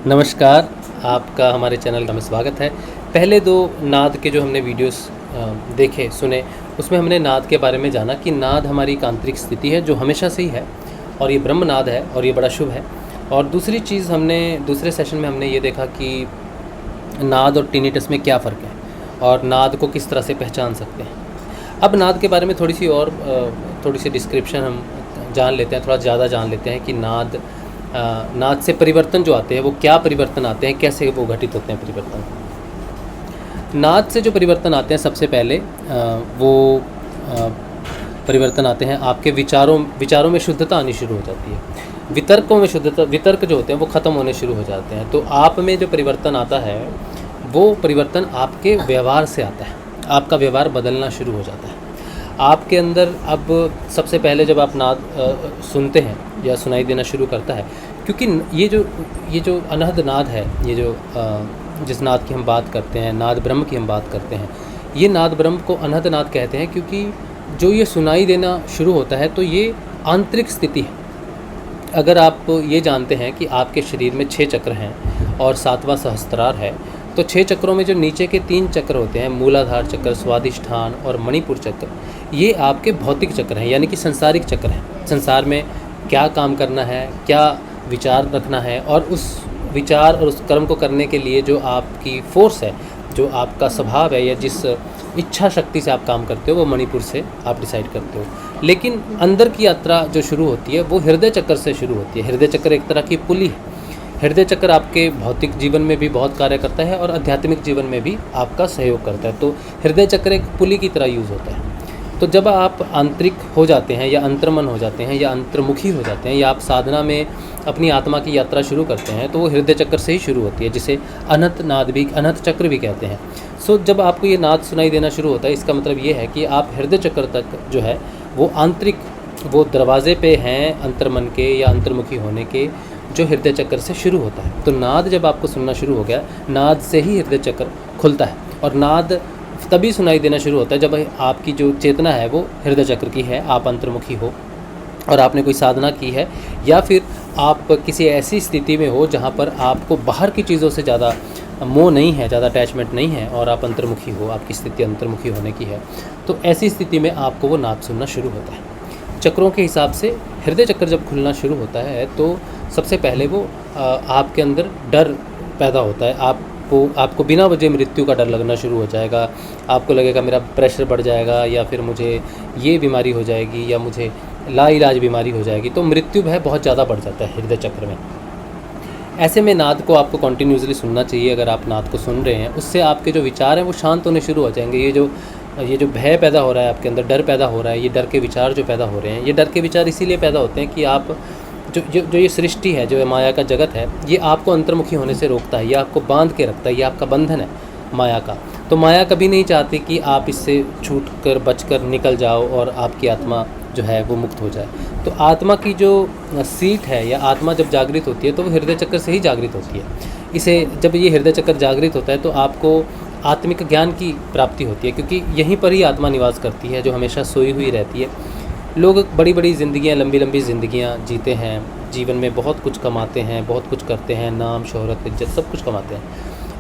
नमस्कार, आपका हमारे चैनल में स्वागत है। पहले 2 नाद के जो हमने वीडियोस देखे, सुने, उसमें हमने नाद के बारे में जाना कि नाद हमारी एक आंतरिक स्थिति है जो हमेशा से ही है और ये ब्रह्म नाद है और ये बड़ा शुभ है। और दूसरी चीज़ दूसरे सेशन में हमने ये देखा कि नाद और टिनिटस में क्या फ़र्क है और नाद को किस तरह से पहचान सकते हैं। अब नाद के बारे में थोड़ी सी डिस्क्रिप्शन हम जान लेते हैं, थोड़ा ज़्यादा जान लेते हैं कि नाद से परिवर्तन जो आते हैं वो क्या परिवर्तन आते हैं, कैसे वो घटित होते हैं परिवर्तन। नाद से जो परिवर्तन आते हैं सबसे पहले वो परिवर्तन आते हैं आपके विचारों में शुद्धता आनी शुरू हो जाती है। वितर्क जो होते हैं वो ख़त्म होने शुरू हो जाते हैं। तो आप में जो परिवर्तन आता है वो परिवर्तन आपके व्यवहार से आता है। आपका व्यवहार बदलना शुरू हो जाता है आपके अंदर। अब सबसे पहले जब आप नाद सुनते हैं या सुनाई देना शुरू करता है, क्योंकि ये जो अनहद नाद है, ये जो जिस नाद की हम बात करते हैं, नाद ब्रह्म की हम बात करते हैं, ये नाद ब्रह्म को अनहद नाद कहते हैं क्योंकि जो ये सुनाई देना शुरू होता है तो ये आंतरिक स्थिति है। अगर आप ये जानते हैं कि आपके शरीर में 6 चक्र हैं और 7वां सहस्त्रार है, तो 6 चक्रों में जो नीचे के 3 चक्र होते हैं, मूलाधार चक्र, स्वादिष्ठान और मणिपुर चक्र, ये आपके भौतिक चक्र हैं, यानी कि संसारिक चक्र हैं। संसार में क्या काम करना है, क्या विचार रखना है और उस विचार और उस कर्म को करने के लिए जो आपकी फोर्स है, जो आपका स्वभाव है या जिस इच्छा शक्ति से आप काम करते हो, वो मणिपुर से आप डिसाइड करते हो। लेकिन अंदर की यात्रा जो शुरू होती है वो हृदय चक्र से शुरू होती है। हृदय चक्र एक तरह की पुली है। हृदय चक्र आपके भौतिक जीवन में भी बहुत कार्य करता है और आध्यात्मिक जीवन में भी आपका सहयोग करता है। तो हृदय चक्र एक पुली की तरह यूज़ होता है। तो जब आप आंतरिक हो जाते हैं या अंतर्मन हो जाते हैं या अंतर्मुखी हो जाते हैं या आप साधना में अपनी आत्मा की यात्रा शुरू करते हैं, तो वो हृदय चक्र से ही शुरू होती है, जिसे अनहत चक्र भी कहते हैं। सो जब आपको ये नाद सुनाई देना शुरू होता है, इसका मतलब ये है कि आप हृदय चक्र तक जो है वो आंतरिक, वो दरवाजे पे हैं अंतर्मन के या अंतर्मुखी होने के, जो हृदय चक्र से शुरू होता है। तो नाद जब आपको सुनना शुरू हो गया, नाद से ही हृदय चक्र खुलता है और नाद तभी सुनाई देना शुरू होता है जब आपकी जो चेतना है वो हृदय चक्र की है, आप अंतर्मुखी हो और आपने कोई साधना की है, या फिर आप किसी ऐसी स्थिति में हो जहाँ पर आपको बाहर की चीज़ों से ज़्यादा मोह नहीं है, ज़्यादा अटैचमेंट नहीं है और आप अंतर्मुखी हो, आपकी स्थिति अंतर्मुखी होने की है। तो ऐसी स्थिति में आपको वो नाद सुनना शुरू होता है। चक्रों के हिसाब से हृदय चक्र जब खुलना शुरू होता है तो सबसे पहले वो आपके अंदर डर पैदा होता है। आपको बिना वजह मृत्यु का डर लगना शुरू हो जाएगा। आपको लगेगा मेरा प्रेशर बढ़ जाएगा या फिर मुझे ये बीमारी हो जाएगी या मुझे लाइलाज बीमारी हो जाएगी। तो मृत्यु भय बहुत ज़्यादा बढ़ जाता है हृदय चक्र में। ऐसे में नाद को आपको कॉन्टीन्यूसली सुनना चाहिए। अगर आप नाद को सुन रहे हैं, उससे आपके जो विचार हैं वो शांत होने शुरू हो जाएंगे। ये जो भय पैदा हो रहा है आपके अंदर, डर पैदा हो रहा है, ये डर के विचार जो पैदा हो रहे हैं, ये डर के विचार इसीलिए पैदा होते हैं कि आप जो ये सृष्टि है, जो माया का जगत है, ये आपको अंतर्मुखी होने से रोकता है, ये आपको बांध के रखता है, ये आपका बंधन है माया का। तो माया कभी नहीं चाहती कि आप इससे छूट कर बच कर निकल जाओ और आपकी आत्मा जो है वो मुक्त हो जाए। तो आत्मा की जो सीट है या आत्मा जब जागृत होती है तो वो हृदय चक्र से ही जागृत होती है। जब ये हृदय चक्र जागृत होता है तो आपको आत्मिक ज्ञान की प्राप्ति होती है, क्योंकि यहीं पर ही आत्मा निवास करती है जो हमेशा सोई हुई रहती है। लोग बड़ी बड़ी ज़िंदगियाँ, लंबी लंबी ज़िंदगियाँ जीते हैं, जीवन में बहुत कुछ कमाते हैं, बहुत कुछ करते हैं, नाम, शोहरत, इज्जत सब कुछ कमाते हैं,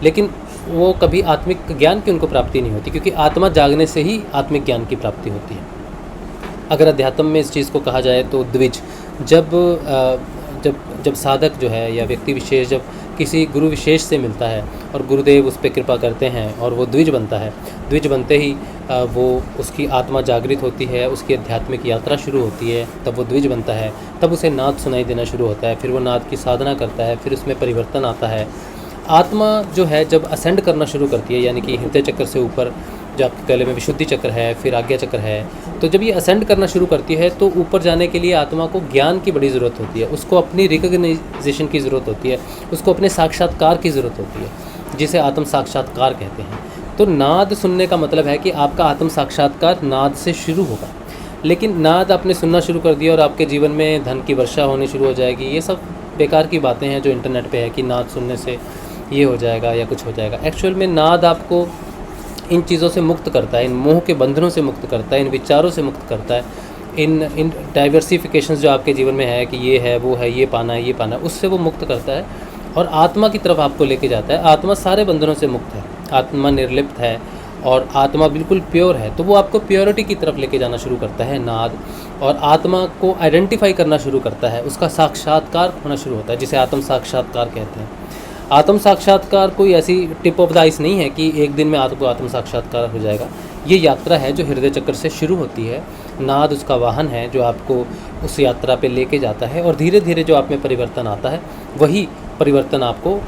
लेकिन वो कभी आत्मिक ज्ञान की उनको प्राप्ति नहीं होती, क्योंकि आत्मा जागने से ही आत्मिक ज्ञान की प्राप्ति होती है। अगर अध्यात्म में इस चीज़ को कहा जाए तो द्विज, जब साधक जो है या व्यक्ति विशेष जब किसी गुरु विशेष से मिलता है और गुरुदेव उस पर कृपा करते हैं और वो द्विज बनता है, द्विज बनते ही वो उसकी आत्मा जागृत होती है, उसकी आध्यात्मिक यात्रा शुरू होती है, तब वो द्विज बनता है, तब उसे नाद सुनाई देना शुरू होता है, फिर वो नाद की साधना करता है, फिर उसमें परिवर्तन आता है। आत्मा जो है जब असेंड करना शुरू करती है, यानी कि हृदय चक्र से ऊपर जो आपके गले में विशुद्धि चक्र है, फिर आज्ञा चक्र है, तो जब ये असेंड करना शुरू करती है तो ऊपर जाने के लिए आत्मा को ज्ञान की बड़ी ज़रूरत होती है, उसको अपनी रिकग्नाइजेशन की ज़रूरत होती है, उसको अपने साक्षात्कार की ज़रूरत होती है, जिसे आत्म साक्षात्कार कहते हैं। तो नाद सुनने का मतलब है कि आपका आत्म साक्षात्कार नाद से शुरू होगा। लेकिन नाद आपने सुनना शुरू कर दिया और आपके जीवन में धन की वर्षा होनी शुरू हो जाएगी, ये सब बेकार की बातें हैं जो इंटरनेट पे है कि नाद सुनने से ये हो जाएगा या कुछ हो जाएगा। एक्चुअल में नाद आपको इन चीज़ों से मुक्त करता है, इन मोह के बंधनों से मुक्त करता है, इन विचारों से मुक्त करता है, इन डाइवर्सिफिकेशंस जो आपके जीवन में है कि ये है, वो है, ये पाना है, उससे वो मुक्त करता है और आत्मा की तरफ आपको लेके जाता है। आत्मा सारे बंधनों से मुक्त है, आत्मा निर्लिप्त है और आत्मा बिल्कुल प्योर है, तो वो आपको प्योरिटी की तरफ लेके जाना शुरू करता है नाद, और आत्मा को आइडेंटिफाई करना शुरू करता है, उसका साक्षात्कार होना शुरू होता है, जिसे आत्म साक्षात्कार कहते हैं। आत्म साक्षात्कार कोई ऐसी टिप ऑफ द आइस नहीं है कि एक दिन में आपको आत्म साक्षात्कार हो जाएगा। ये यात्रा है जो हृदय चक्र से शुरू होती है। नाद उसका वाहन है जो आपको उस यात्रा पे लेके जाता है, और धीरे धीरे जो आप में परिवर्तन आता है वही परिवर्तन आपको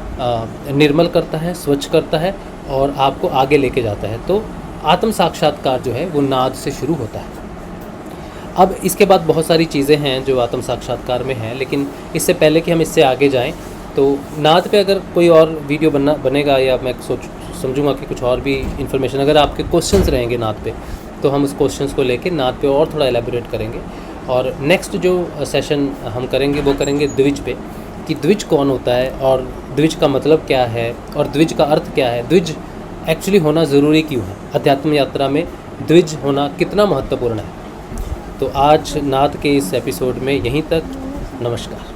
निर्मल करता है, स्वच्छ करता है और आपको आगे लेके जाता है। तो आत्म साक्षात्कार जो है वो नाद से शुरू होता है। अब इसके बाद बहुत सारी चीज़ें हैं जो आत्म साक्षात्कार में हैं, लेकिन इससे पहले कि हम इससे आगे जाएं तो नाद पे अगर कोई और वीडियो बनेगा या मैं समझूंगा कि कुछ और भी इन्फॉर्मेशन, अगर आपके क्वेश्चंस रहेंगे नाद पे, तो हम उस क्वेश्चंस को लेके नाद पे और थोड़ा एलेबोरेट करेंगे। और नेक्स्ट जो सेशन हम करेंगे वो करेंगे द्विज पे, कि द्विज कौन होता है और द्विज का मतलब क्या है और द्विज का अर्थ क्या है, द्विज एक्चुअली होना ज़रूरी क्यों है, अध्यात्म यात्रा में द्विज होना कितना महत्वपूर्ण है। तो आज नाद के इस एपिसोड में यहीं तक। नमस्कार।